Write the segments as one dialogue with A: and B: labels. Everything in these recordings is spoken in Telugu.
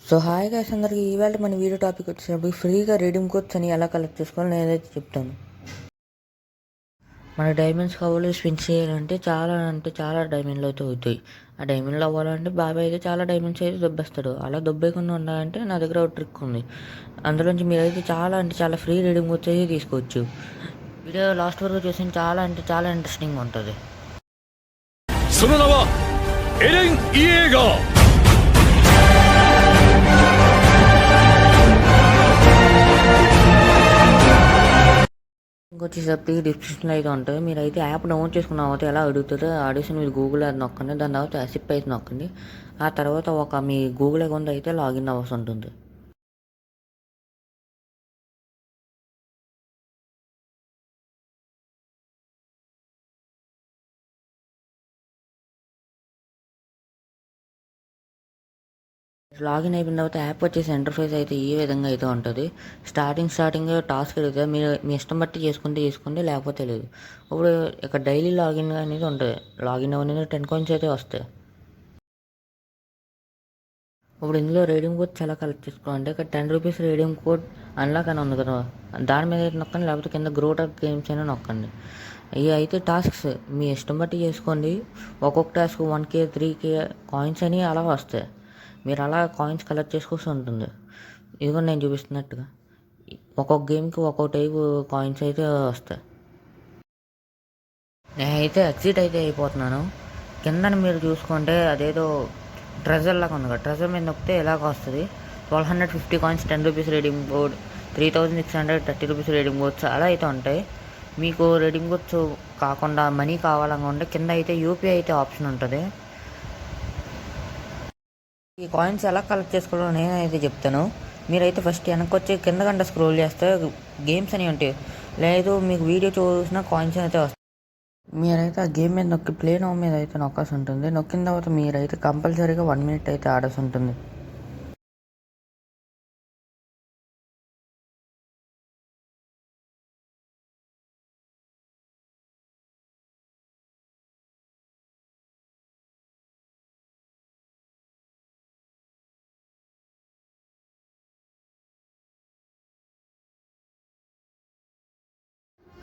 A: సో హాయ్ గైస్ అందరికి ఈవేళ మన వీడియో టాపిక్ వచ్చేటప్పుడు ఫ్రీగా రీడింగ్ కోడ్స్ అని ఎలా కలెక్ట్ చేసుకోవాలో నేనైతే చెప్తాను. మన డైమండ్స్ కావాలి స్పిన్ చేయాలంటే చాలా డైమండ్లు అయితే అవుతాయి. ఆ డైమండ్లు అవ్వాలంటే బాబాయ్ అయితే చాలా డైమండ్స్ అయితే దొబ్బేస్తాడు. అలా దొబ్బేయకుండా ఉండాలంటే నా దగ్గర ఒక ట్రిక్ ఉంది. అందులోంచి మీరైతే చాలా ఫ్రీ రీడింగ్ కోడ్స్ అయితే తీసుకోవచ్చు. వీడియో లాస్ట్ వరకు చూసి చాలా ఇంట్రెస్టింగ్ ఉంటుంది. ఇంకొచ్చేసరికి డిస్క్రిప్షన్లో అయితే ఉంటుంది. మీరు అయితే యాప్ డౌన్లోడ్ చేసుకున్న తర్వాత ఎలా అడుగుతుందో ఆడిషన్ మీరు గూగుల్ అది నొక్కండి. దాని తర్వాత యాసిప్ అయితే నొక్కండి. ఆ తర్వాత మీ గూగుల్ అకౌంట్ అయితే లాగిన్ అవ్వాల్సి ఉంటుంది. లాగిన్ అయిపోయిన తర్వాత యాప్ వచ్చేసి ఇంటర్ఫేస్ అయితే ఈ విధంగా అయితే ఉంటుంది. స్టార్టింగ్ టాస్క్ అడిగితే మీరు మీ ఇష్టం బట్టి చేసుకోండి లేకపోతే లేదు. ఇప్పుడు ఇక్కడ డైలీ లాగిన్ అనేది ఉంటుంది. లాగిన్ అనేది 10 కాయిన్స్ అయితే వస్తాయి. ఇప్పుడు ఇందులో రీడింగ్ కోడ్ చాలా కలెక్ట్ చేసుకోవాలంటే ఇక్కడ 10 రూపీస్ రీడింగ్ కోడ్ అన్లాక్ అని ఉంది కదా, దాని మీద అయితే నొక్కండి. లేకపోతే కింద గ్రోటప్ గేమ్స్ అయినా నొక్కండి. ఇవి అయితే టాస్క్స్ మీ ఇష్టం బట్టి చేసుకోండి. ఒక్కొక్క టాస్క్ 1K 3K కాయిన్స్ అని అలా వస్తాయి. మీరు అలా కాయిన్స్ కలెక్ట్ చేసుకోవాల్సి ఉంటుంది. ఇదిగో నేను చూపిస్తున్నట్టుగా ఒక్కొక్క గేమ్కి ఒక్కొక్క టైపు కాయిన్స్ అయితే వస్తాయి. నేనైతే ఎగ్జిట్ అయితే అయిపోతున్నాను. కింద మీరు చూసుకుంటే అదేదో ట్రెజర్ లాగా ఉంది కదా, ట్రెజర్ మీద నొక్కితే ఎలాగ వస్తుంది. 1250 coins 10 rupees reading code, 3630 rupees reading codes అలా అయితే ఉంటాయి. మీకు రీడింగ్ కోడ్స్ కాకుండా మనీ కావాలనుకుంటే కింద అయితే యూపీఐ అయితే ఆప్షన్ ఉంటుంది. ఈ కాయిన్స్ ఎలా కలెక్ట్ చేసుకోవాలో నేనైతే చెప్తాను. మీరైతే ఫస్ట్ వెనక్కి వచ్చి కింద స్క్రోల్ చేస్తే గేమ్స్ అని ఉంటాయి. లేదు మీకు వీడియో చూసిన కాయిన్స్ అయితే వస్తాయి. మీరైతే ఆ గేమ్ మీద నొక్కి ప్లే నో మీద అయితే నొక్కాల్సి ఉంటుంది. నొక్కిన తర్వాత మీరైతే కంపల్సరీగా 1 మినిట్ అయితే ఆడాల్సి ఉంటుంది.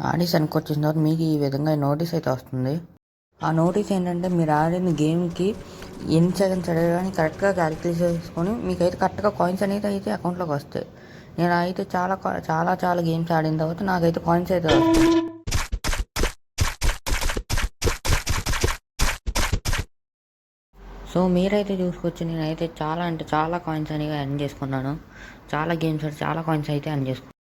A: ఆడేసి అనుకొచ్చిన తర్వాత మీకు ఈ విధంగా నోటీస్ అయితే వస్తుంది. ఆ నోటీస్ ఏంటంటే మీరు ఆడిన గేమ్కి ఎన్ని సెకండ్స్ ఆడేదని కరెక్ట్గా క్యాలిక్యులేట్ చేసుకొని మీకైతే కరెక్ట్గా కాయిన్స్ అనేది అయితే అకౌంట్లోకి వస్తాయి. నేను అయితే చాలా గేమ్స్ ఆడిన తర్వాత నాకైతే కాయిన్స్ అయితే వస్తాయి. సో మీరైతే చూసుకొచ్చి నేనైతే చాలా కాయిన్స్ అనేవి ఎర్న్ చేసుకున్నాను. చాలా గేమ్స్ చాలా కాయిన్స్ అయితే ఎర్న్ చేసుకున్నాను.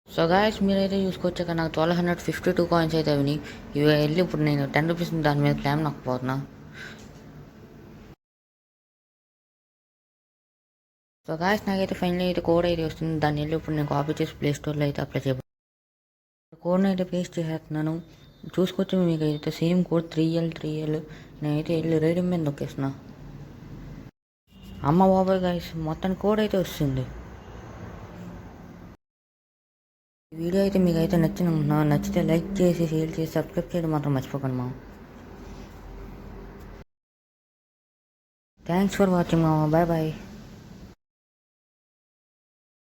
A: సో గాయస్ మీరైతే చూసుకోవచ్చు నాకు 1252 కాయిన్స్ అయితే అవి ఇవి వెళ్ళి ఇప్పుడు నేను 10 రూపీస్ దాని మీద క్లైమ్ నొక్కపోతున్నా. సో గాయస్ నాకైతే ఫైనల్ అయితే కోడ్ అయితే వస్తుంది. దాన్ని వెళ్ళి ఇప్పుడు నేను కాపీ చేసి ప్లే స్టోర్లో అయితే అప్లై చేయబోతున్నాను. కోడ్ని అయితే పేస్ట్ చేసేస్తున్నాను. చూసుకోవచ్చు మీకు అయితే సేమ్ కోడ్ 3L నేనైతే వెళ్ళి రీడింగ్ మీద నొక్కేస్తున్నా. అమ్మ బాబాయ్ గాయస్ మొత్తం కోడ్ అయితే వస్తుంది. ఈ వీడియో అయితే మీకు అయితే నచ్చితే లైక్ చేసి షేర్ చేసి సబ్స్క్రైబ్ చేయడం మాత్రం మర్చిపోకండి మా. థ్యాంక్స్ ఫర్ వాచింగ్ మామ. బాయ్.